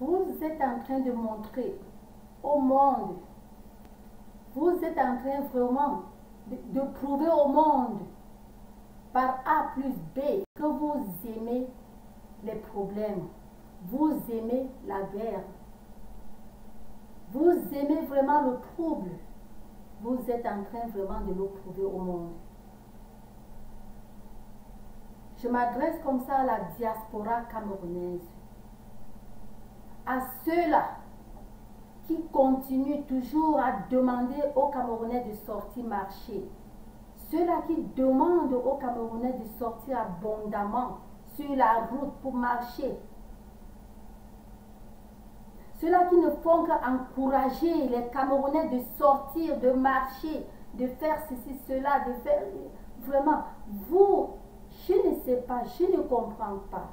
Vous êtes en train de montrer au monde, vous êtes en train vraiment de prouver au monde par A plus B que vous aimez les problèmes, vous aimez la guerre, vous aimez vraiment le trouble. Vous êtes en train vraiment de le prouver au monde. Je m'adresse comme ça à la diaspora camerounaise, à ceux-là qui continuent toujours à demander aux Camerounais de sortir marcher, ceux-là qui demandent aux Camerounais de sortir abondamment sur la route pour marcher, ceux-là qui ne font qu'encourager les Camerounais de sortir, de marcher, de faire ceci, cela, de faire... Vraiment, vous, je ne sais pas, je ne comprends pas.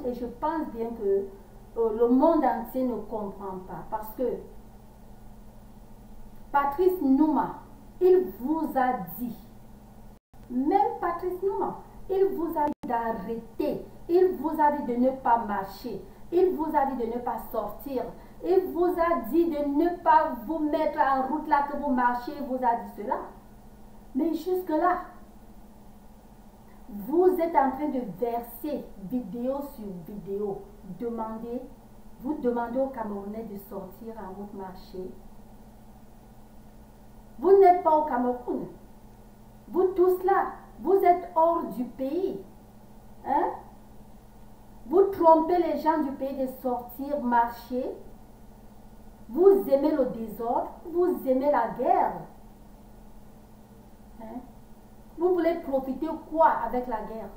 Et je pense bien que le monde entier ne comprend pas. Parce que Patrice Nouma, il vous a dit, même Patrice Nouma, il vous a dit d'arrêter, il vous a dit de ne pas marcher, il vous a dit de ne pas sortir, il vous a dit de ne pas vous mettre en route là que vous marchez, il vous a dit cela. Mais jusque-là, vous êtes en train de verser vidéo sur vidéo, vous demandez aux Camerounais de sortir en route marcher. Vous n'êtes pas au Cameroun. Vous tous là, vous êtes hors du pays. Hein? Vous trompez les gens du pays de sortir, marcher. Vous aimez le désordre, vous aimez la guerre. Hein? Vous voulez profiter quoi avec la guerre?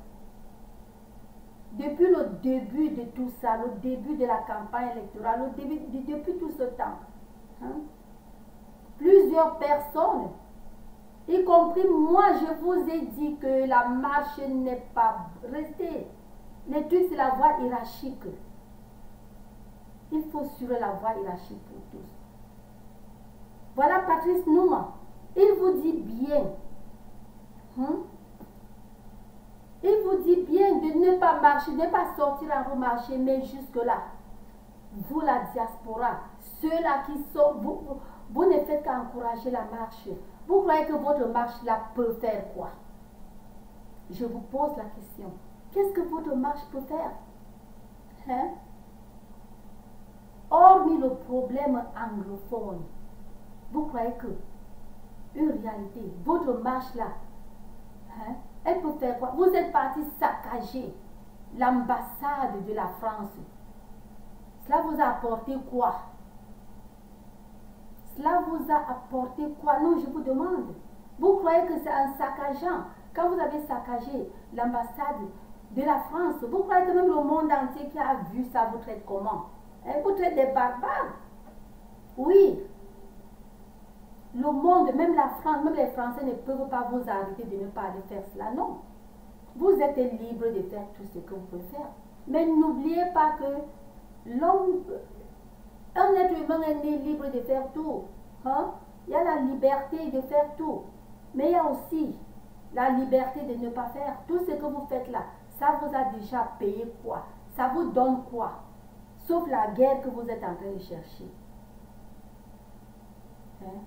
Depuis le début de tout ça, le début de la campagne électorale, depuis tout ce temps, hein? Plusieurs personnes, y compris moi, je vous ai dit que la marche n'est pas restée. Les trucs, c'est la voie hiérarchique. Il faut suivre la voie hiérarchique pour tous. Voilà Patrice Nouma. Il vous dit bien. Il vous dit bien de ne pas marcher, de ne pas sortir en route marcher, mais jusque-là, vous la diaspora, ceux-là qui sont, vous ne faites qu'encourager la marche. Vous croyez que votre marche là peut faire quoi? Je vous pose la question. Qu'est-ce que votre marche peut faire? Hein? Hormis le problème anglophone, vous croyez que, une réalité, votre marche là, hein, elle peut faire quoi? Vous êtes parti saccager l'ambassade de la France. Cela vous a apporté quoi? Cela vous a apporté quoi? Non, je vous demande. Vous croyez que c'est en saccageant, quand vous avez saccagé l'ambassade de la France, vous croyez que même le monde entier qui a vu ça vous traite comment? Vous traitez des barbares. Oui. Le monde, même la France, même les Français ne peuvent pas vous arrêter de ne pas aller faire cela. Non. Vous êtes libre de faire tout ce que vous pouvez faire. Mais n'oubliez pas que l'homme, un être humain est né libre de faire tout. Hein? Il y a la liberté de faire tout. Mais il y a aussi la liberté de ne pas faire. Tout ce que vous faites là, ça vous a déjà payé quoi? Ça vous donne quoi? Sauf la guerre que vous êtes en train de chercher. Hein?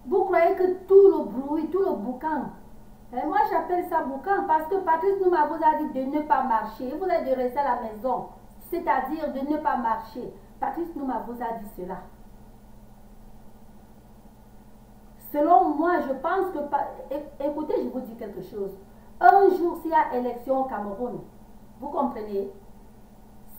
Vous croyez que tout le bruit, tout le boucan, moi j'appelle ça boucan parce que Patrice Nouma vous a dit de ne pas marcher. Vous avez de rester à la maison, c'est-à-dire de ne pas marcher. Patrice Nouma vous a dit cela. Selon moi, je pense que... Écoutez, je vous dis quelque chose. Un jour, s'il y a élection au Cameroun, vous comprenez?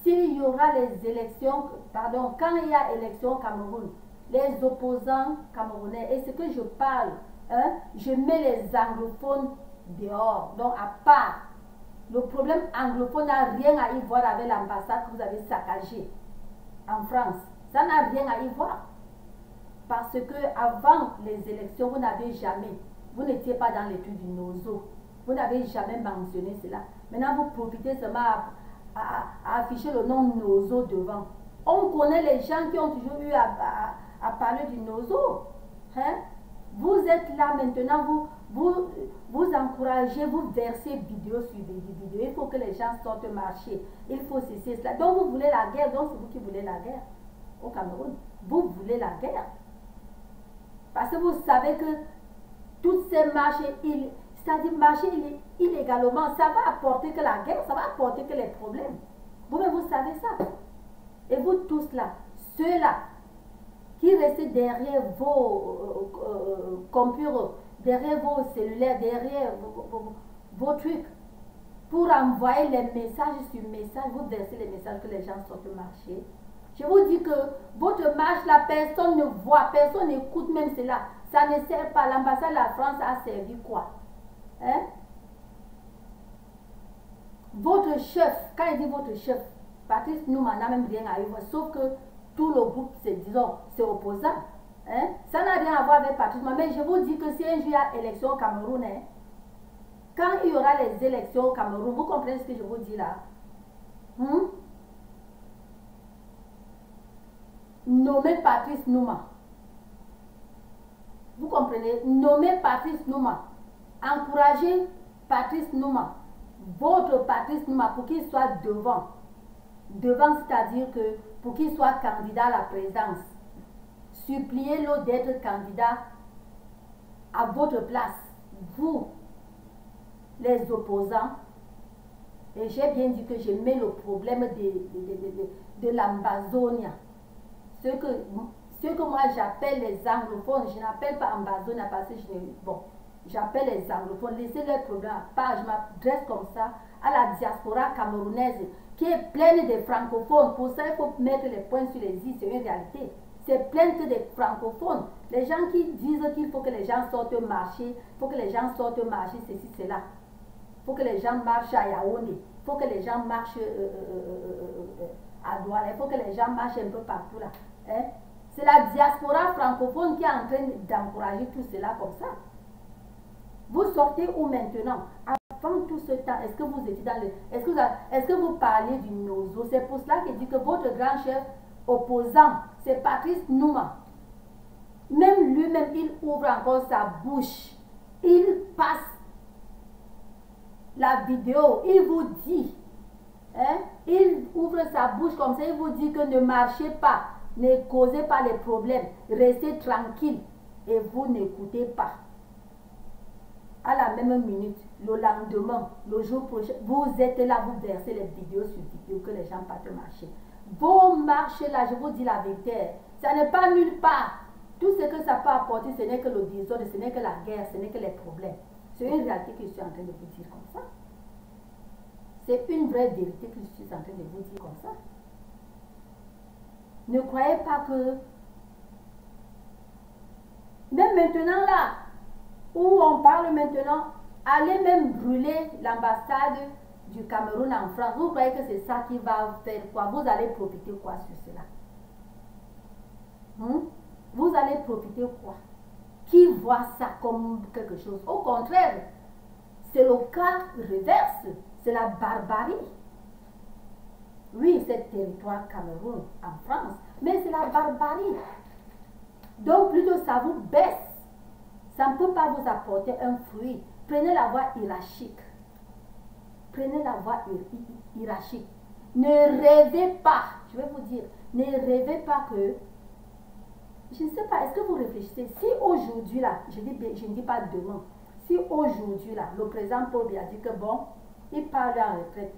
S'il y aura les élections, pardon, quand il y a élection au Cameroun, les opposants camerounais, et ce que je parle, hein, je mets les anglophones dehors, donc à part. Le problème anglophone n'a rien à y voir avec l'ambassade que vous avez saccagée en France. Ça n'a rien à y voir. Parce que avant les élections, vous n'avez jamais, vous n'étiez pas dans l'étude du NOZO. Vous n'avez jamais mentionné cela. Maintenant, vous profitez seulement à afficher le nom NOZO devant. On connaît les gens qui ont toujours eu à parler du NOZO. Hein? Vous êtes là maintenant, vous encouragez, vous versez vidéo sur vidéo. Il faut que les gens sortent marcher. Il faut ceci, cela. Donc vous voulez la guerre, donc c'est vous qui voulez la guerre au Cameroun. Vous voulez la guerre. Parce que vous savez que toutes ces marches, c'est-à-dire marcher illégalement, ça va apporter que la guerre, ça va apporter que les problèmes. Vous-même, vous savez ça. Et vous tous là, ceux-là, qui restent derrière vos computers, derrière vos cellulaires, derrière vos trucs, pour envoyer les messages sur messages, vous versez les messages que les gens sortent marcher. Je vous dis que votre marche, la personne ne voit, personne n'écoute même cela. Ça ne sert pas. L'ambassade de la France a servi quoi? Hein? Votre chef, quand il dit votre chef, Patrice Nouma n'a même rien à y voir, sauf que tout le groupe, c'est opposant. Hein? Ça n'a rien à voir avec Patrice Nouma. Mais je vous dis que si un jour il y a élection au Cameroun, hein, quand il y aura les élections au Cameroun, vous comprenez ce que je vous dis là? Nommez Patrice Nouma. Vous comprenez? Nommez Patrice Nouma. Encouragez Patrice Nouma. Votre Patrice Nouma pour qu'il soit devant. Devant, c'est-à-dire que pour qu'il soit candidat à la présidence. Suppliez-le d'être candidat à votre place. Vous, les opposants. Et j'ai bien dit que je mets le problème de l'Ambazonia. Ce que moi j'appelle les anglophones, je n'appelle pas Ambazonia parce que j'appelle les anglophones. Laissez leur problème à part. Je m'adresse comme ça à la diaspora camerounaise qui est pleine de francophones. Pour ça, il faut mettre les points sur les i, c'est une réalité. C'est plein que de francophones. Les gens qui disent qu'il faut que les gens sortent marcher, il faut que les gens sortent marcher, ceci, cela. Il faut que les gens marchent à Yaoundé, il faut que les gens marchent à Douala, il faut que les gens marchent un peu partout là. Hein? C'est la diaspora francophone qui est en train d'encourager tout cela comme ça. Vous sortez où maintenant? Avant tout ce temps, est-ce que vous étiez dans le... Est-ce que vous parlez du Nozo? C'est pour cela qu'il dit que votre grand chef opposant, c'est Patrice Nouma. Même lui-même, il ouvre encore sa bouche. Il passe la vidéo. Il vous dit, hein, il ouvre sa bouche comme ça, il vous dit que ne marchez pas, ne causez pas les problèmes, restez tranquille et vous n'écoutez pas. À la même minute, le lendemain, le jour prochain, vous êtes là, vous versez les vidéos sur vidéo que les gens partent marcher. Vos marches là, je vous dis la vérité, ça n'est pas nulle part. Tout ce que ça peut apporter, ce n'est que le désordre, ce n'est que la guerre, ce n'est que les problèmes. C'est une réalité que je suis en train de vous dire comme ça. C'est une vraie vérité que je suis en train de vous dire comme ça. Ne croyez pas que, même maintenant là, où on parle maintenant, allez même brûler l'ambassade du Cameroun en France. Vous croyez que c'est ça qui va faire quoi? Vous allez profiter quoi sur cela? Vous allez profiter quoi? Qui voit ça comme quelque chose? Au contraire, c'est le cas reverse. C'est la barbarie. Oui, c'est territoire Cameroun en France, mais c'est la barbarie. Donc plutôt ça vous baisse. Ça ne peut pas vous apporter un fruit. Prenez la voie hiérarchique. Prenez la voie hiérarchique. Ne rêvez pas, je vais vous dire, ne rêvez pas que, je ne sais pas, est-ce que vous réfléchissez, si aujourd'hui là, je ne dis pas demain, si aujourd'hui là, le président Paul Biya dit que bon, il part en retraite,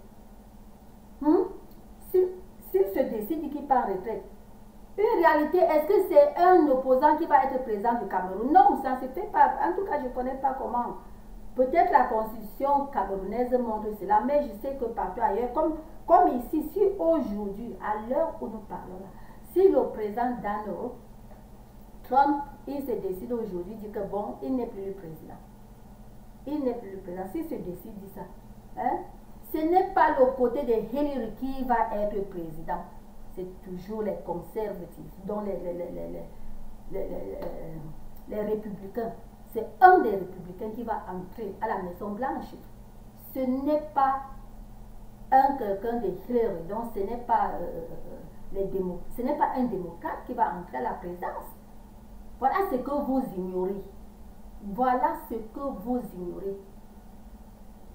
s'il se décide qu'il part en retraite, une réalité, est-ce que c'est un opposant qui va être président du Cameroun? Non, ça ne se fait pas. En tout cas, je ne connais pas comment. Peut-être la constitution camerounaise montre cela, mais je sais que partout ailleurs, comme ici, si aujourd'hui, à l'heure où nous parlons là, si le président Donald Trump, il se décide aujourd'hui, dit que bon, il n'est plus le président. Il n'est plus le président. S'il se décide, dit ça. Hein? Ce n'est pas le côté de Hillary qui va être président. C'est toujours les conservatifs, dont les républicains. C'est un des républicains qui va entrer à la Maison Blanche. Ce n'est pas quelqu'un de Hillary, donc ce n'est pas ce n'est pas un démocrate qui va entrer à la présidence. Voilà ce que vous ignorez. Voilà ce que vous ignorez.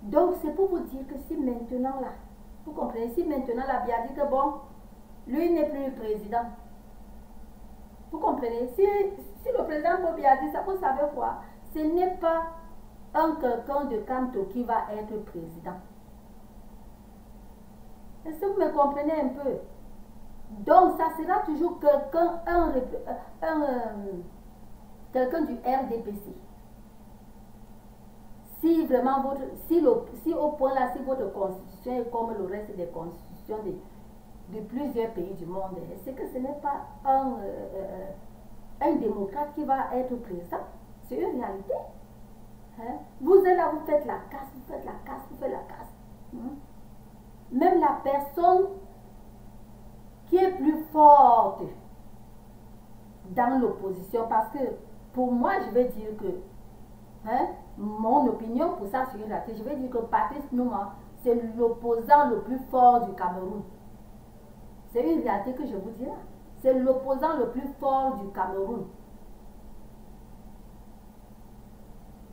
Donc, c'est pour vous dire que si maintenant là, vous comprenez, si maintenant la Bible dit que bon, lui n'est plus le président. Vous comprenez? Si le président Bobby a dit ça, vous savez quoi? Ce n'est pas un quelqu'un de Kamto qui va être président. Est-ce que vous me comprenez un peu? Donc, ça sera toujours quelqu'un, quelqu'un du RDPC. Si vraiment votre, si au point là, si votre constitution est comme le reste des constitutions de plusieurs pays du monde, c'est que ce n'est pas un démocrate qui va être président. C'est une réalité. Hein? Vous êtes là, vous faites la casse, vous faites la casse, vous faites la casse. Même la personne qui est plus forte dans l'opposition, parce que pour moi, je vais dire que, hein, mon opinion pour ça sur une réalité, je vais dire que Patrice Nouma, c'est l'opposant le plus fort du Cameroun. C'est une réalité que je vous dis là. C'est l'opposant le plus fort du Cameroun.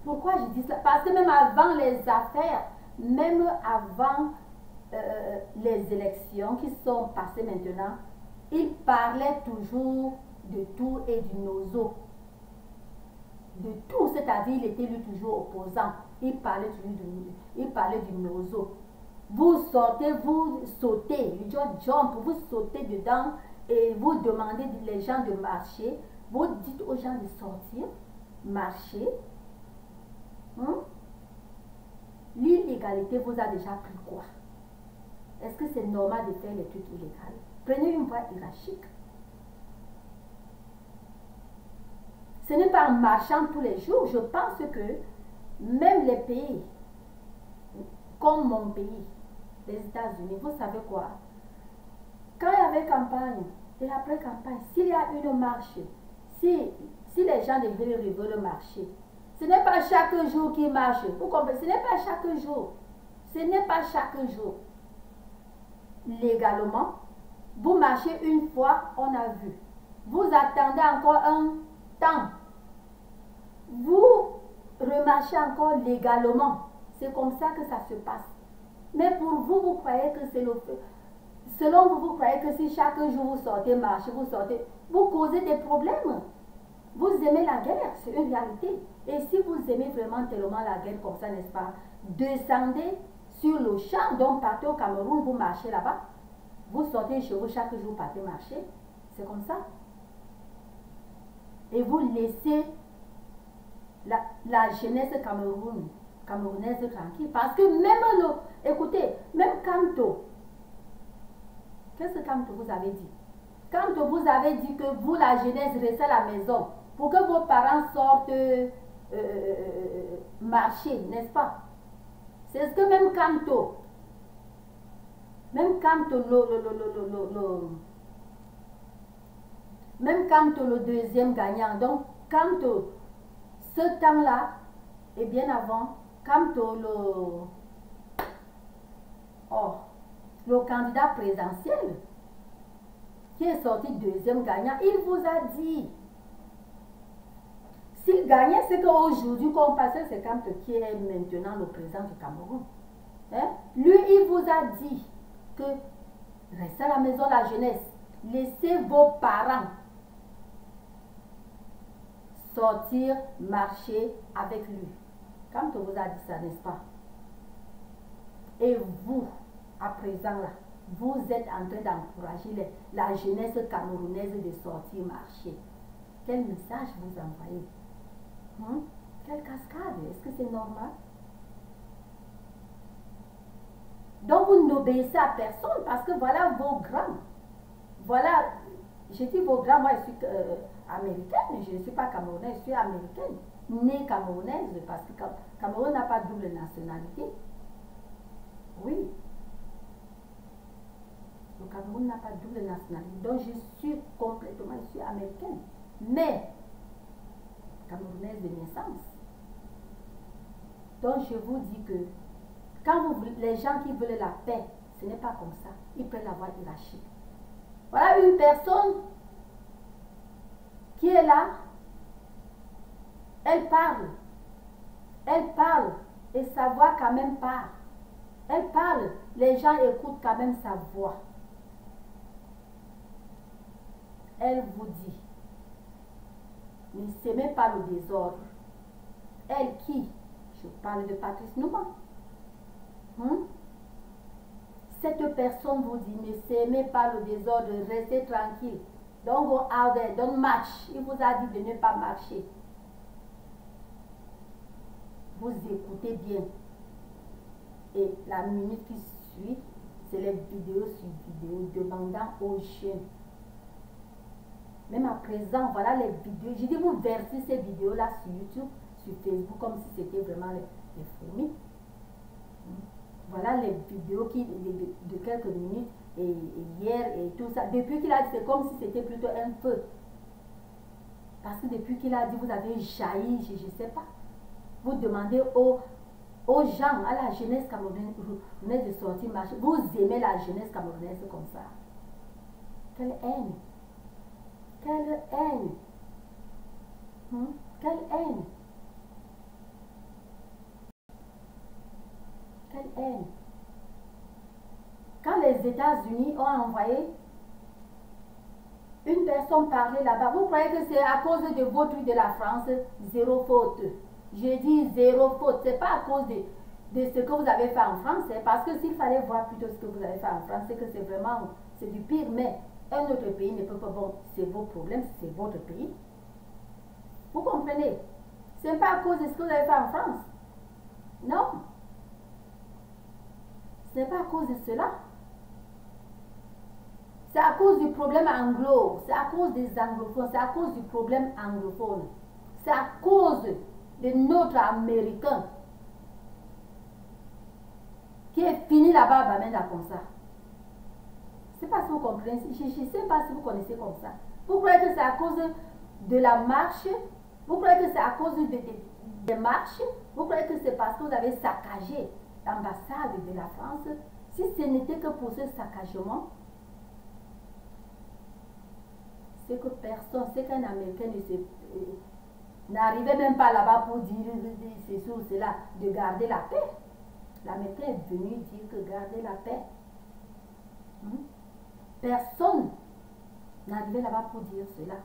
Pourquoi je dis ça? Parce que même avant les affaires, même avant les élections qui sont passées maintenant, il parlait toujours de tout et du nozo. De tout, c'est-à-dire il était lui toujours opposant. Il parlait du nozo. Vous sortez, vous sautez, you just jump, vous sautez dedans et vous demandez les gens de marcher. Vous dites aux gens de sortir, marcher. L'illégalité vous a déjà pris quoi? Est-ce que c'est normal de faire les trucs illégaux? Prenez une voie hiérarchique. Ce n'est pas en marchant tous les jours. Je pense que même les pays, comme mon pays, les États-Unis, vous savez quoi? Quand il y avait campagne et après campagne, s'il y a une marche, si les gens veulent marcher, ce n'est pas chaque jour qu'ils marchent. Vous comprenez? Ce n'est pas chaque jour. Ce n'est pas chaque jour. Légalement, vous marchez une fois, on a vu. Vous attendez encore un temps. Vous remarchez encore légalement. C'est comme ça que ça se passe. Mais pour vous, vous croyez que c'est le fait. Selon vous, vous croyez que si chaque jour vous sortez marcher, vous causez des problèmes. Vous aimez la guerre, c'est une réalité. Et si vous aimez vraiment tellement la guerre comme ça, n'est-ce pas? Descendez sur le champ, donc partez au Cameroun, vous marchez là-bas. Vous sortez chez vous chaque jour, partez marcher. C'est comme ça. Et vous laissez la jeunesse camerounaise tranquille. Parce que même écoutez, même Kamto, qu'est-ce que Kamto vous avez dit? Kamto vous avez dit que vous, la jeunesse, restez à la maison pour que vos parents sortent marcher, n'est-ce pas? C'est ce que même Kamto, le deuxième gagnant. Donc, Kamto, ce temps-là, et bien avant, Kamto, le candidat présidentiel, qui est sorti deuxième gagnant, il vous a dit, s'il gagnait, c'est qu'aujourd'hui, comme passé, c'est Kamto qui est maintenant le président du Cameroun. Hein? Lui, il vous a dit que restez à la maison, la jeunesse, laissez vos parents sortir, marcher avec lui. Kamto vous a dit ça, n'est-ce pas? Et vous, à présent là, vous êtes en train d'encourager la jeunesse camerounaise de sortir marcher. Quel message vous envoyez? Quelle cascade? Est-ce que c'est normal? Donc vous n'obéissez à personne parce que voilà vos grands. Voilà, j'ai dit vos grands, moi je suis américaine, je ne suis pas camerounaise, je suis américaine, née camerounaise parce que Cameroun n'a pas de double nationalité. Oui. Le Cameroun n'a pas de double nationalité. Donc je suis américaine. Mais camerounaise de naissance. Donc je vous dis que quand les gens qui veulent la paix, ce n'est pas comme ça. Ils prennent la voie hiérarchique. Voilà une personne qui est là. Elle parle. Elle parle et sa voix quand même part. Elle parle, les gens écoutent quand même sa voix. Elle vous dit, ne s'aimez pas le désordre. Elle qui? Je parle de Patrice Nouma. Cette personne vous dit, ne s'aimez pas le désordre, restez tranquille. Don't go out there, don't march. Il vous a dit de ne pas marcher. Vous écoutez bien. Et la minute qui suit, c'est les vidéos sur vidéos demandant aux jeunes. Même à présent, voilà les vidéos. J'ai dit, vous versez ces vidéos-là sur YouTube, sur Facebook, comme si c'était vraiment les fourmis. Voilà les vidéos de quelques minutes, et hier, et tout ça. Depuis qu'il a dit, c'est comme si c'était plutôt un feu. Parce que depuis qu'il a dit, vous avez jailli, je ne sais pas. Vous demandez aux gens, à la jeunesse camerounaise de sortir marcher. Vous aimez la jeunesse camerounaise comme ça. Quelle haine! Quelle haine! Quelle haine! Quelle haine! Quand les États-Unis ont envoyé une personne parler là-bas, vous croyez que c'est à cause de vos trucs de la France? Zéro faute. Je dis zéro faute. C'est pas à cause de ce que vous avez fait en France. Parce que s'il fallait voir plutôt ce que vous avez fait en France, c'est que c'est vraiment, c'est du pire. Mais un autre pays ne peut pas, bon, c'est vos problèmes, c'est votre pays. Vous comprenez? Ce n'est pas à cause de ce que vous avez fait en France. Non. Ce n'est pas à cause de cela. C'est à cause du problème anglo. C'est à cause des anglophones. C'est à cause du problème anglophone. C'est à cause de notre Américain qui est fini là-bas à Bamenda comme ça. Je ne sais pas si vous comprenez. Je ne sais pas si vous connaissez comme ça. Vous croyez que c'est à cause de la marche? Vous croyez que c'est à cause des marches? Vous croyez que c'est parce que vous avez saccagé l'ambassade de la France? Si ce n'était que pour ce saccagement, c'est que personne, c'est qu'un Américain n'arrivait même pas là-bas pour dire ceci ou cela, de garder la paix. L'Américain est venu dire que garder la paix. Personne n'arrivait là-bas pour dire cela.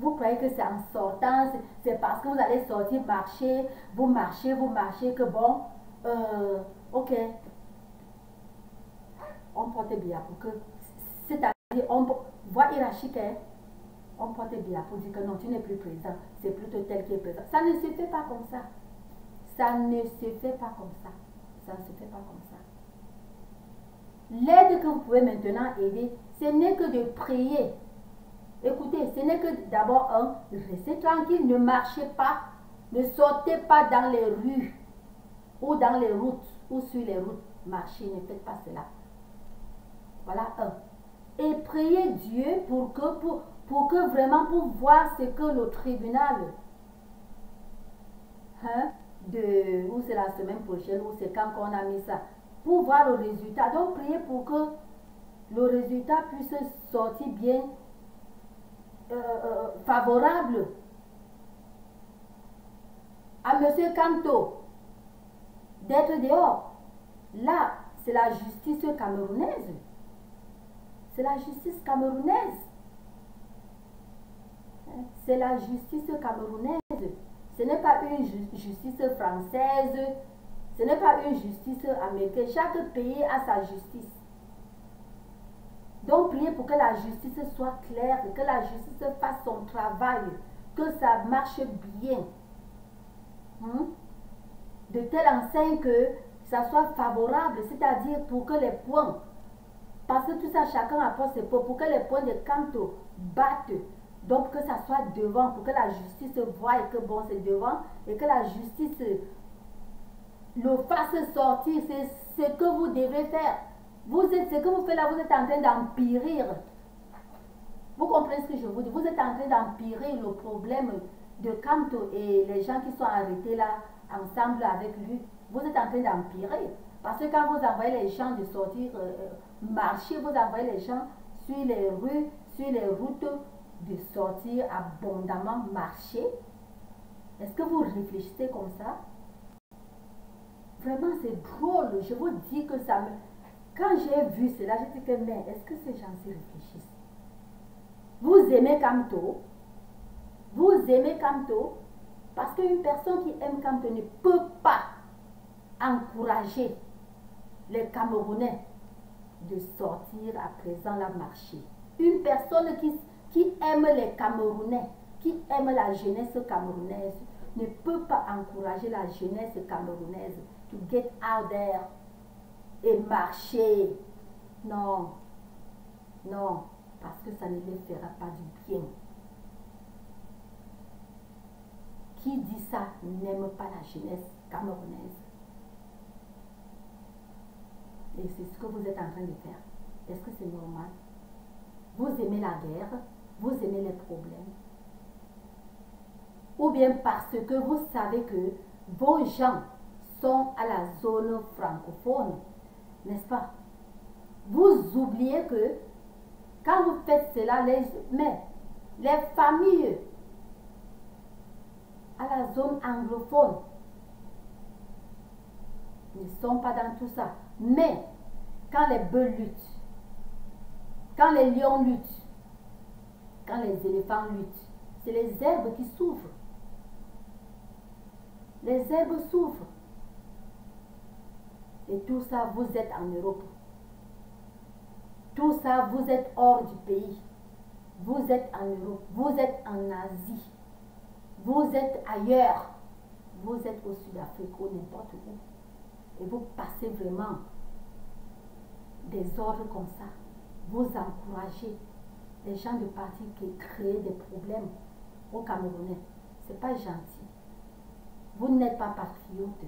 Vous croyez que c'est en sortant, c'est parce que vous allez sortir marcher, vous marchez, que bon, ok, on porte bien pour que, c'est-à-dire, on voit hiérarchique, on porte bien pour dire que non, tu n'es plus présent, c'est plutôt tel qui est présent. Ça ne se fait pas comme ça. Ça ne se fait pas comme ça. Ça ne se fait pas comme ça. L'aide que vous pouvez maintenant aider, ce n'est que de prier. Écoutez, ce n'est que d'abord restez tranquille, ne marchez pas, ne sortez pas dans les rues ou dans les routes ou sur les routes. Marchez, ne faites pas cela. Voilà un. Et priez Dieu pour que vraiment pour voir ce que le tribunal ou c'est la semaine prochaine ou c'est quand on a mis ça, pour voir le résultat. Donc priez pour que le résultat puisse sortir bien favorable à M. Kanto d'être dehors. Là, c'est la justice camerounaise. C'est la justice camerounaise. C'est la justice camerounaise. Ce n'est pas une justice française. Ce n'est pas une justice américaine. Chaque pays a sa justice. Donc, priez pour que la justice soit claire, que la justice fasse son travail, que ça marche bien. De telle enseigne que ça soit favorable, c'est-à-dire pour que les points, parce que tout ça, chacun apporte ses points, pour que les points de Kanto battent, donc que ça soit devant, pour que la justice voie que bon, c'est devant, et que la justice le fasse sortir. C'est ce que vous devez faire. Ce que vous faites là, vous êtes en train d'empirer. Vous comprenez ce que je vous dis? Vous êtes en train d'empirer le problème de Kanto et les gens qui sont arrêtés là, ensemble avec lui. Vous êtes en train d'empirer. Parce que quand vous envoyez les gens de sortir, marcher, vous envoyez les gens sur les rues, sur les routes, de sortir abondamment marcher. Est-ce que vous réfléchissez comme ça? Vraiment, c'est drôle. Je vous dis que ça me... Quand j'ai vu cela, j'ai dit que, mais est-ce que ces gens-ci réfléchissent? Vous aimez Kamto? Vous aimez Kamto? Parce qu'une personne qui aime Kamto ne peut pas encourager les Camerounais de sortir à présent la marcher. Une personne qui aime les Camerounais, qui aime la jeunesse camerounaise, ne peut pas encourager la jeunesse camerounaise to get out there et marcher. Non, non, parce que ça ne les fera pas du bien. Qui dit ça n'aime pas la jeunesse camerounaise. Et c'est ce que vous êtes en train de faire. Est-ce que c'est normal? Vous aimez la guerre, vous aimez les problèmes. Ou bien parce que vous savez que vos gens sont à la zone francophone, n'est-ce pas? Vous oubliez que quand vous faites cela, les familles à la zone anglophone ne sont pas dans tout ça. Mais quand les bœufs luttent, quand les lions luttent, quand les éléphants luttent, c'est les herbes qui souffrent. Les herbes souffrent. Et tout ça, vous êtes en Europe. Tout ça, vous êtes hors du pays. Vous êtes en Europe. Vous êtes en Asie. Vous êtes ailleurs. Vous êtes au Sud-Afrique ou n'importe où. Et vous passez vraiment des ordres comme ça. Vous encouragez les gens de parti qui créent des problèmes aux Camerounais. C'est pas gentil. Vous n'êtes pas patriote.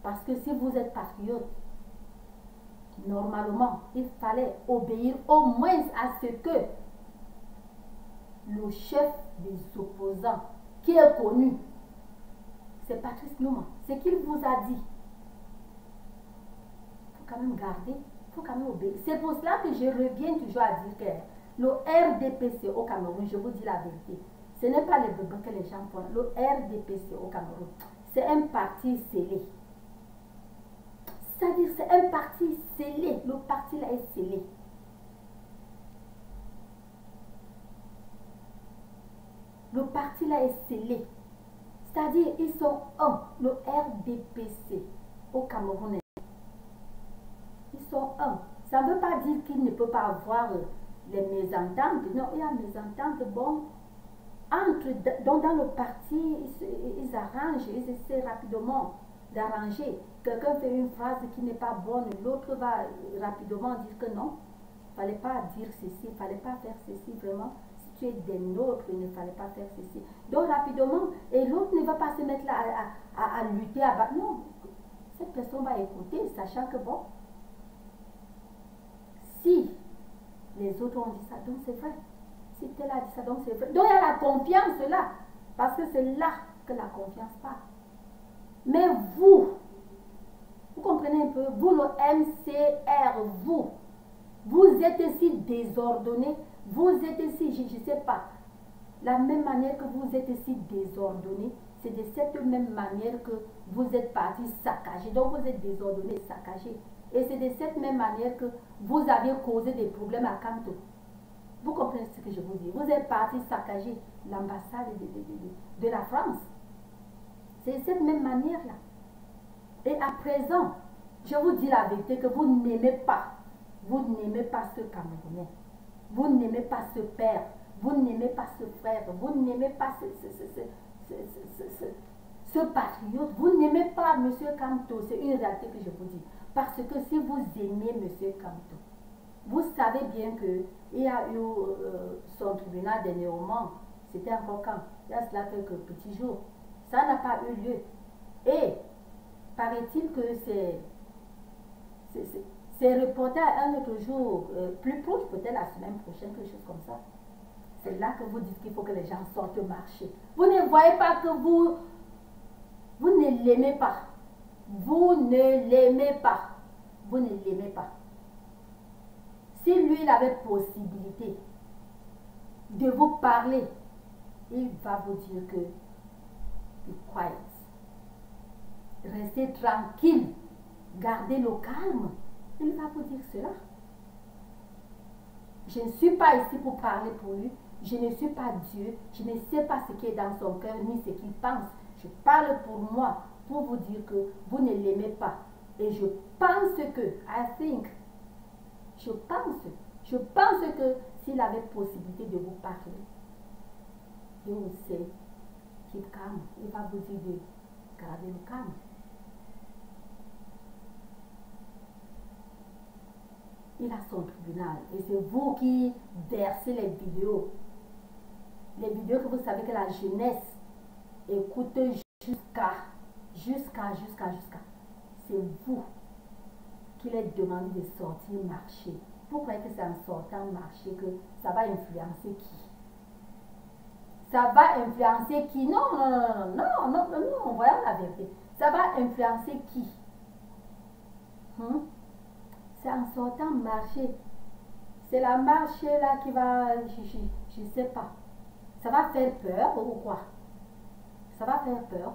Parce que si vous êtes patriote, normalement, il fallait obéir au moins à ce que le chef des opposants, qui est connu, c'est Patrice Lumumba, ce qu'il vous a dit. Il faut quand même garder, il faut quand même obéir. C'est pour cela que je reviens toujours à dire que le RDPC au Cameroun, je vous dis la vérité, ce n'est pas les bébés que les gens font. Le RDPC au Cameroun, c'est un parti scellé. C'est-à-dire c'est un parti scellé. Le parti là est scellé. Le parti là est scellé. C'est-à-dire ils sont un. Le RDPC au Cameroun. Ils sont un. Ça ne veut pas dire qu'il ne peut pas avoir les mésententes. Non, il y a mésententes. Bon, dans le parti, ils arrangent, ils essaient rapidement d'arranger. Quelqu'un fait une phrase qui n'est pas bonne, l'autre va rapidement dire que non, il ne fallait pas dire ceci, il ne fallait pas faire ceci, vraiment. Si tu es des nôtres, il ne fallait pas faire ceci. Donc rapidement, et l'autre ne va pas se mettre là à lutter, à battre. Non, cette personne va écouter, sachant que bon, si les autres ont dit ça, donc c'est vrai. Si tel a dit ça, donc c'est vrai. Donc il y a la confiance là, parce que c'est là que la confiance part. Mais vous comprenez un peu, vous le MCR, vous êtes si désordonné, vous êtes si, je ne sais pas, la même manière que vous êtes si désordonné, c'est de cette même manière que vous êtes parti saccagé. Donc vous êtes désordonné, saccagé. Et c'est de cette même manière que vous avez causé des problèmes à Kanto. Vous comprenez ce que je vous dis? Vous êtes parti saccager l'ambassade de la France. C'est de cette même manière-là. Et à présent, je vous dis la vérité que vous n'aimez pas ce Camerounais. Vous n'aimez pas ce père. Vous n'aimez pas ce frère. Vous n'aimez pas ce patriote. Vous n'aimez pas M. Kamto. C'est une réalité que je vous dis. Parce que si vous aimez M. Kamto, vous savez bien qu'il y a eu son tribunal dernièrement. C'était encore quand? Il y a cela quelques petits jours. Ça n'a pas eu lieu. Et paraît-il que c'est reporté à un autre jour, plus proche, peut-être la semaine prochaine, quelque chose comme ça. C'est là que vous dites qu'il faut que les gens sortent marcher. Vous ne voyez pas que vous ne l'aimez pas. Vous ne l'aimez pas. Vous ne l'aimez pas. Si lui, il avait possibilité de vous parler, il va vous dire que be quiet. Restez tranquille. Gardez le calme. Il va vous dire cela. Je ne suis pas ici pour parler pour lui. Je ne suis pas Dieu. Je ne sais pas ce qui est dans son cœur ni ce qu'il pense. Je parle pour moi, pour vous dire que vous ne l'aimez pas. Et je pense que, je pense que s'il avait possibilité de vous parler, il vous sait, keep calm. Il va vous dire de garder le calme. Il a son tribunal et c'est vous qui versez les vidéos. Les vidéos que vous savez que la jeunesse écoute jusqu'à. C'est vous qui les demandez de sortir marcher. Vous croyez que c'est en sortant marcher que ça va influencer qui? Ça va influencer qui? Non, voyons la vérité. Ça va influencer qui? C'est en sortant marcher. C'est la marche là qui va, je ne sais pas. Ça va faire peur ou quoi? Ça va faire peur.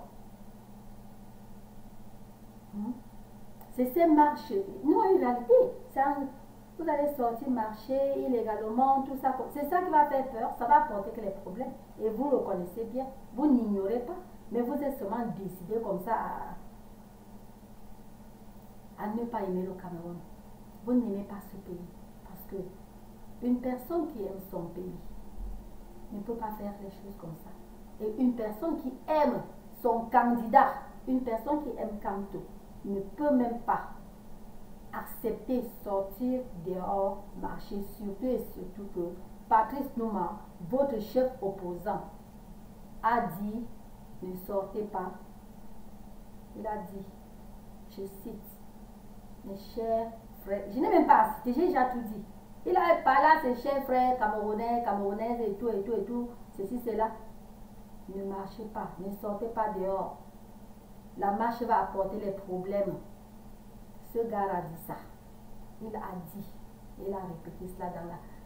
C'est ces marches. Nous, en réalité, vous allez sortir marcher illégalement, tout ça. C'est ça qui va faire peur. Ça va apporter que les problèmes. Et vous le connaissez bien. Vous n'ignorez pas. Mais vous êtes seulement décidé comme ça à ne pas aimer le Cameroun. Vous n'aimez pas ce pays. Parce que une personne qui aime son pays ne peut pas faire les choses comme ça. Et une personne qui aime son candidat, une personne qui aime Kanto, ne peut même pas accepter sortir dehors, marcher, surtout et surtout que Patrice Nouma, votre chef opposant, a dit ne sortez pas. Il a dit, je cite, mes chers frères, je n'ai même pas cité, j'ai déjà tout dit. Il a parlé à ses chers frères camerounais, camerounaises et tout, ceci, cela. Ne marchez pas, ne sortez pas dehors. La marche va apporter les problèmes. Ce gars a dit ça. Il a dit, il a répété cela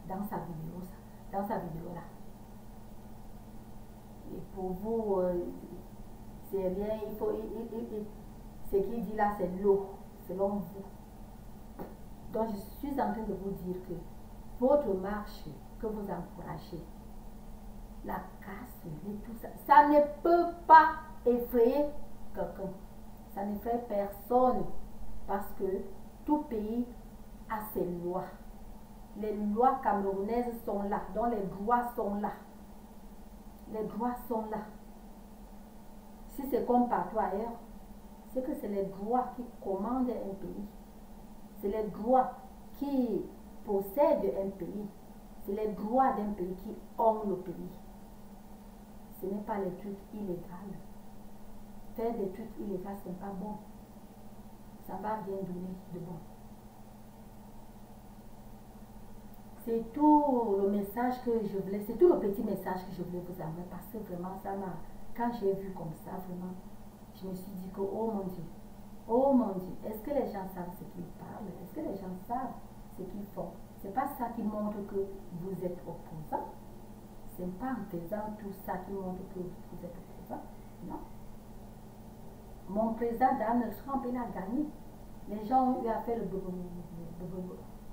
dans sa vidéo, là. Et pour vous, c'est rien, ce qu'il dit là, c'est l'eau, selon vous. Donc je suis en train de vous dire que votre marche que vous encouragez, la casse, tout ça, ça ne peut pas effrayer quelqu'un. Ça n'effraie personne parce que tout pays a ses lois. Les lois camerounaises sont là, donc les droits sont là. Les droits sont là. Si c'est comme partout ailleurs, c'est que c'est les droits qui commandent un pays. C'est les droits qui possèdent un pays. C'est les droits d'un pays qui ont le pays. Ce n'est pas les trucs illégaux. Faire des trucs illégaux, ce n'est pas bon. Ça va rien donner de bon. C'est tout le message que je voulais, c'est tout le petit message que je voulais vous amener parce que vraiment ça m'a, quand j'ai vu comme ça, vraiment, je me suis dit que oh mon Dieu, est-ce que les gens savent ce qu'ils parlent? Est-ce que les gens savent ce qu'ils font? C'est pas ça qui montre que vous êtes opposant. C'est pas en faisant tout ça qui montre que vous êtes opposant. Non. Mon président Donald Trump, il a gagné. Les gens ont eu à faire le boubou.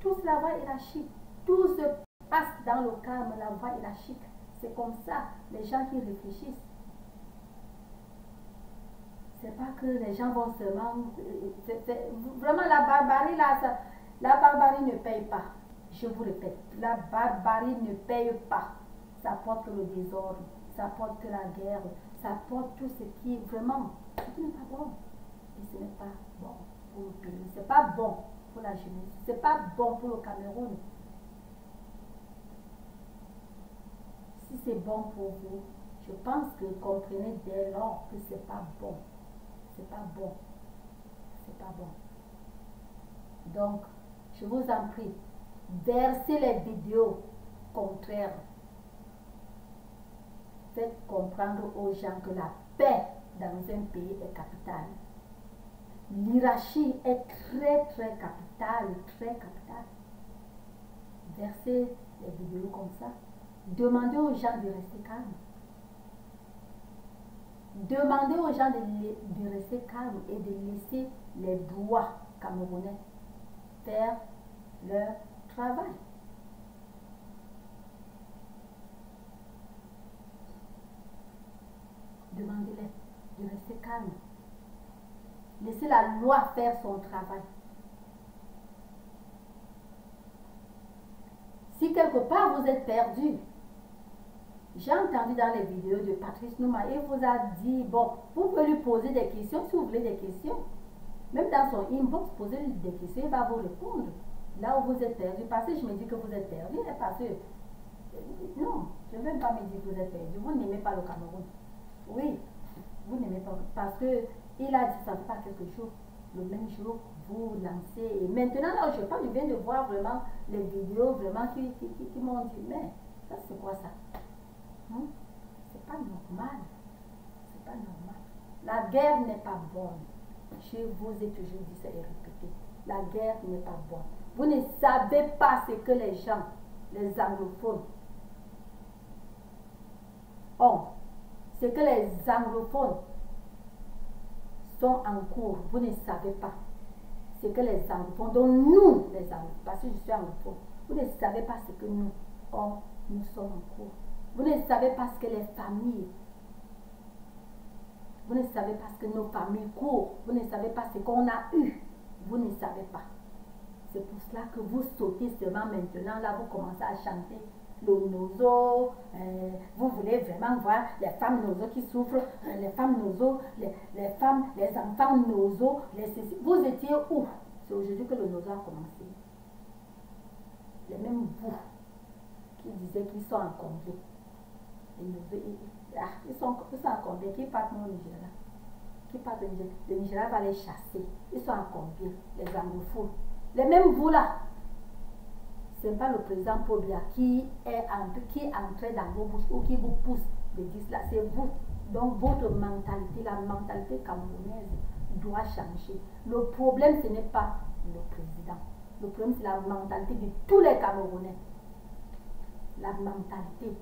Tout cela va élargir. Tout se passe dans le calme, la voie élargique. C'est comme ça, les gens qui réfléchissent. C'est pas que les gens vont seulement... Vraiment, la barbarie, là, la barbarie ne paye pas. Je vous répète, la barbarie ne paye pas. Ça porte le désordre, ça porte la guerre, ça porte tout ce qui est vraiment... Ce qui n'est pas bon. Et ce n'est pas bon pour le pays. Ce n'est pas bon pour la jeunesse. Ce n'est pas bon pour le Cameroun. Si c'est bon pour vous, je pense que vous comprenez dès lors que ce n'est pas bon. C'est pas bon. C'est pas bon. Donc, je vous en prie, versez les vidéos contraires. Faites comprendre aux gens que la paix dans un pays est capitale. L'hierarchie est très capitale, très capitale. Versez les vidéos comme ça. Demandez aux gens de rester calmes. Demandez aux gens de rester calmes et de laisser les droits camerounais faire leur travail. Demandez-les de rester calmes. Laissez la loi faire son travail. Si quelque part vous êtes perdu, j'ai entendu dans les vidéos de Patrice Nouma, il vous a dit, bon, vous pouvez lui poser des questions si vous voulez des questions. Même dans son inbox, posez-lui des questions, il va vous répondre. Là où vous êtes perdu, parce que je me dis que vous êtes perdu, et parce que, non, je ne vais pas me dire que vous êtes perdu. Vous n'aimez pas le Cameroun. Oui, vous n'aimez pas, parce que il a dit ça ne fait pas quelque chose. Le même jour, vous lancez. Et maintenant, là, je parle, je viens de voir vraiment les vidéos vraiment qui m'ont dit, mais ça, c'est quoi ça? C'est pas normal. C'est pas normal. La guerre n'est pas bonne. Je vous ai toujours dit ça et répété. La guerre n'est pas bonne. Vous ne savez pas ce que les gens, les anglophones, ont. Ce que les anglophones sont en cours. Vous ne savez pas. Ce que les anglophones, dont nous, les anglophones, parce que je suis anglophone, vous ne savez pas ce que nous sommes en cours. Vous ne savez pas ce que les familles, vous ne savez pas ce que nos familles courent, vous ne savez pas ce qu'on a eu, vous ne savez pas. C'est pour cela que vous sautez seulement maintenant, là vous commencez à chanter le nozo, vous voulez vraiment voir les femmes nozo qui souffrent, les femmes nozo, les femmes, les enfants nozo, vous étiez où? C'est aujourd'hui que le nozo a commencé. Les mêmes vous qui disaient qu'ils sont en congé. Ils sont en combien? Qui partent au Nigeria? Qui partent au Nigeria? Le Nigeria va les chasser. Ils sont en combien? Les anglophones. Les mêmes vous là. Ce n'est pas le président Paul Biya qui est entré dans vos bouches ou qui vous pousse de dire cela. C'est vous. Donc votre mentalité, la mentalité camerounaise doit changer. Le problème, ce n'est pas le président. Le problème, c'est la mentalité de tous les Camerounais. La mentalité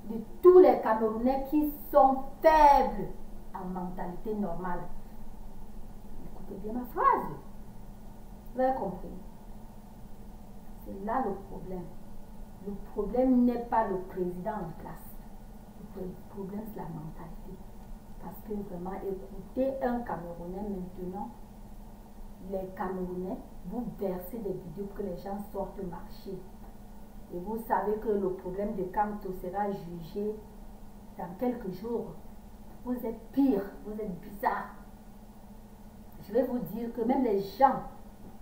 de tous les Camerounais qui sont faibles en mentalité normale. Écoutez bien ma phrase. Vous avez compris? C'est là le problème. Le problème n'est pas le président en place. Le problème, c'est la mentalité. Parce que vraiment, écoutez un Camerounais maintenant, les Camerounais, vous versez des vidéos pour que les gens sortent marcher. Et vous savez que le problème de Kamto sera jugé dans quelques jours. Vous êtes pire, vous êtes bizarre. Je vais vous dire que même les gens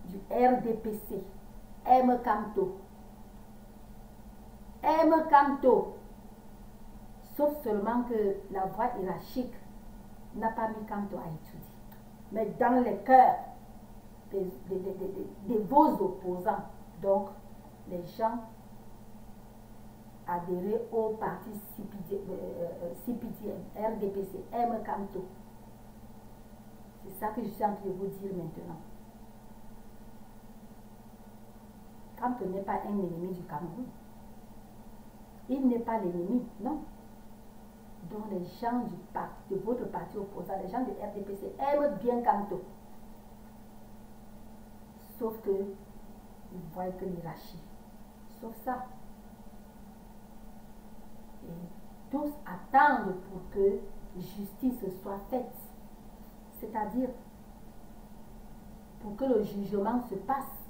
du RDPC aiment Kamto. Aiment Kamto. Sauf seulement que la voie hiérarchique n'a pas mis Kamto à étudier. Mais dans les cœurs de vos opposants, donc les gens adhérer au parti CPDM, RDPC, aiment Kamto. C'est ça que je suis en train de vous dire maintenant. Kamto n'est pas un ennemi du Cameroun. Il n'est pas l'ennemi, non. Donc les gens de votre parti opposant, les gens de RDPC aiment bien Kamto. Sauf que ils voient que l'hierarchie. Sauf ça. Et tous attendent pour que justice soit faite. C'est-à-dire pour que le jugement se passe.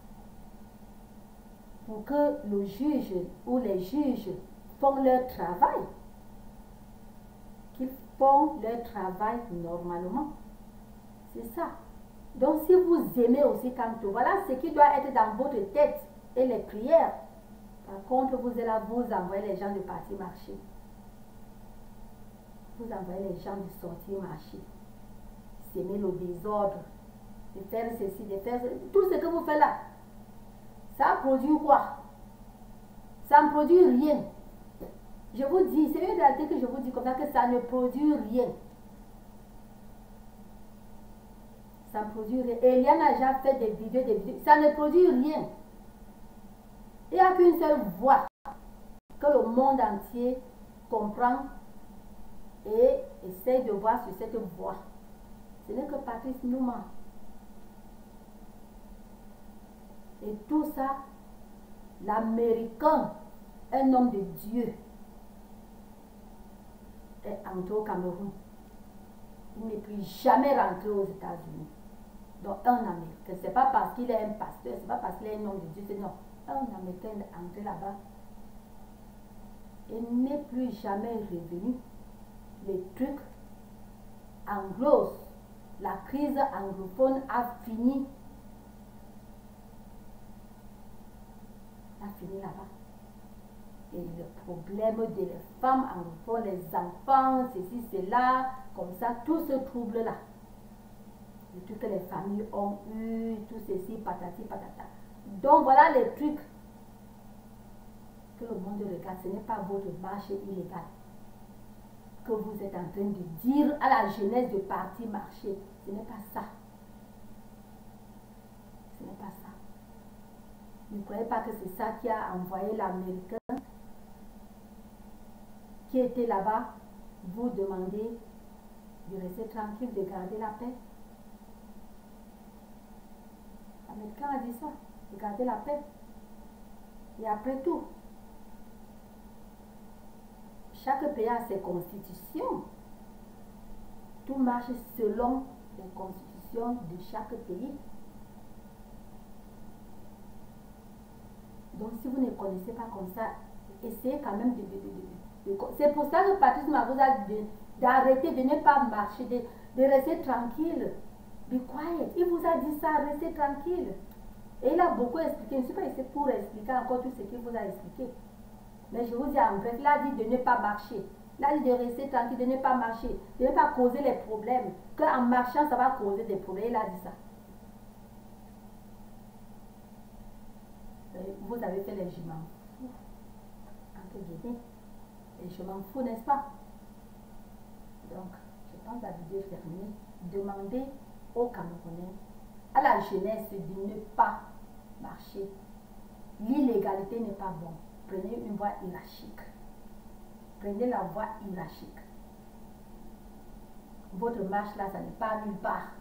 Pour que le juge ou les juges font leur travail. Qu'ils font leur travail normalement. C'est ça. Donc si vous aimez aussi Kamto, voilà ce qui doit être dans votre tête et les prières. Par contre, vous êtes là, vous envoyez les gens du parti marcher. Vous envoyez les gens du sortir marcher. S'aimer le désordre. De faire ceci, de faire ceci. Tout ce que vous faites là, ça produit quoi? Ça ne produit rien. Je vous dis, c'est une réalité que je vous dis comme ça, que ça ne produit rien. Ça ne produit rien. Et Eliane a déjà fait des vidéos. Ça ne produit rien. Il n'y a qu'une seule voix que le monde entier comprend et essaye de voir sur cette voie. Ce n'est que Patrice Nouma. Et tout ça, l'Américain, un homme de Dieu, est entré au Cameroun. Il n'est plus jamais rentré aux États-Unis. Donc un Américain, c'est pas parce qu'il est un pasteur, c'est pas parce qu'il est un homme de Dieu, c'est non. Un Américain est entré là-bas et n'est plus jamais revenu. Les trucs anglos, la crise anglophone a fini. Là-bas. Et le problème des femmes anglophones, les enfants, ceci, cela, comme ça, tout ce trouble-là. Le truc que les familles ont eu, tout ceci, patati, patata. Donc voilà les trucs que le monde regarde. Ce n'est pas votre marché illégal que vous êtes en train de dire à la jeunesse de partir marcher. Ce n'est pas ça. Ce n'est pas ça. Ne croyez pas que c'est ça qui a envoyé l'Américain qui était là-bas vous demander de rester tranquille, de garder la paix. L'Américain a dit ça, de garder la paix. Et après tout, chaque pays a ses constitutions. Tout marche selon les constitutions de chaque pays. Donc si vous ne connaissez pas comme ça, essayez quand même de c'est pour ça que Patrice m'a vous a dit d'arrêter, de ne pas marcher, de rester tranquille. Be quiet. Il vous a dit ça, restez tranquille. Et il a beaucoup expliqué. Je ne suis pas ici pour expliquer encore tout ce qu'il vous a expliqué. Mais je vous dis en bref, il a dit de ne pas marcher. Il a dit de rester tranquille, de ne pas marcher, de ne pas causer les problèmes. Qu'en marchant, ça va causer des problèmes. Il a dit ça. Vous avez fait les je m'en fous. Entre guillemets. Et je m'en fous, n'est-ce pas? Donc, je pense la vidéo est terminée. Demandez aux Camerounais, à la jeunesse, de ne pas marcher. L'illégalité n'est pas bon. Prenez une voie hiérarchique. Prenez la voie hiérarchique. Votre marche là, ça n'est pas nulle part.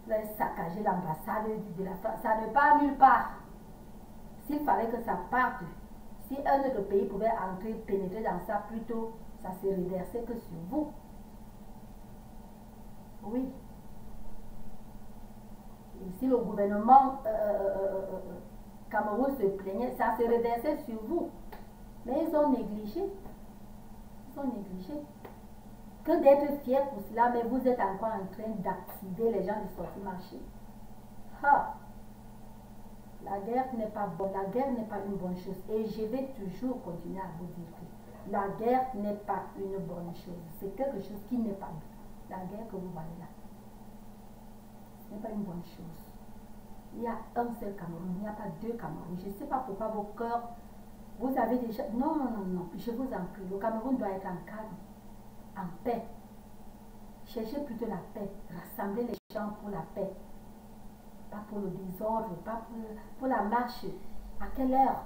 Vous allez saccager l'ambassade de la France. Ça n'est pas nulle part. S'il fallait que ça parte, si un autre pays pouvait entrer, pénétrer dans ça, plutôt, ça se reversait que sur vous. Oui. Et si le gouvernement Cameroun se plaignait, ça se reversait sur vous. Mais ils ont négligé. Ils ont négligé. Que d'être fiers pour cela, mais vous êtes encore en train d'activer les gens de sortir marcher. Ha! La guerre n'est pas bonne. La guerre n'est pas une bonne chose. Et je vais toujours continuer à vous dire que la guerre n'est pas une bonne chose. C'est quelque chose qui n'est pas bon. La guerre que vous voyez là, ce n'est pas une bonne chose. Il y a un seul Cameroun, il n'y a pas deux Cameroun. Je ne sais pas pourquoi vos cœurs, vous avez déjà... Non, non, non, non. Je vous en prie. Le Cameroun doit être en calme, en paix. Cherchez plutôt la paix. Rassemblez les gens pour la paix. Pas pour le désordre, pas pour la marche. À quelle heure?